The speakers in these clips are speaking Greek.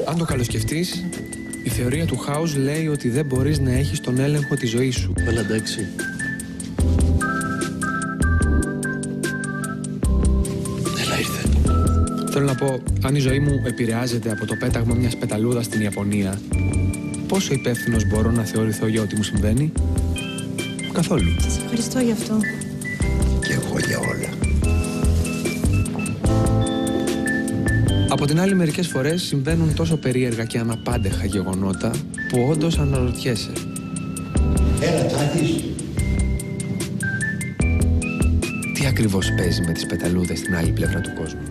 Αν το καλοσκεφτείς, η θεωρία του χάους λέει ότι δεν μπορείς να έχεις τον έλεγχο της ζωής σου. Έλα, εντάξει. Έλα, ήρθε. Θέλω να πω, αν η ζωή μου επηρεάζεται από το πέταγμα μιας πεταλούδας στην Ιαπωνία, πόσο υπεύθυνος μπορώ να θεωρηθώ για ό,τι μου συμβαίνει? Καθόλου. Σας ευχαριστώ γι' αυτό. Και εγώ για όλα. Από την άλλη, μερικές φορές συμβαίνουν τόσο περίεργα και αναπάντεχα γεγονότα που όντως αναρωτιέσαι. Έλα, τάτης. Τι ακριβώς παίζει με τις πεταλούδες στην άλλη πλευρά του κόσμου?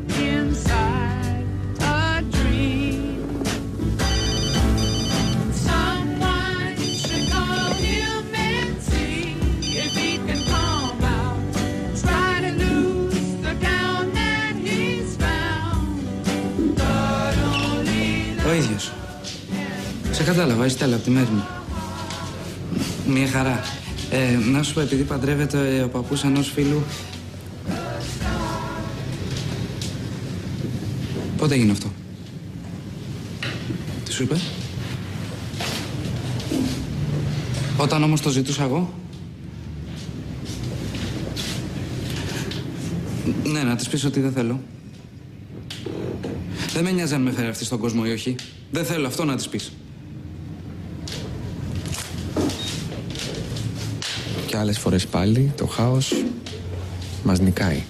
Ο ίδιος. Σε κατάλαβα, είσαι τέλα από τη μέρη μου. Μια χαρά. Να σου πω, επειδή παντρεύεται ο παππούς ενός φίλου... Πότε έγινε αυτό? Τι σου είπε? Όταν όμως το ζητούσα εγώ? Ναι, να της πεις ότι δεν θέλω. Δεν με νοιάζει αν με φέρει αυτή στον κόσμο ή όχι. Δεν θέλω αυτό να της πεις. Και άλλες φορές πάλι το χάος μας νικάει.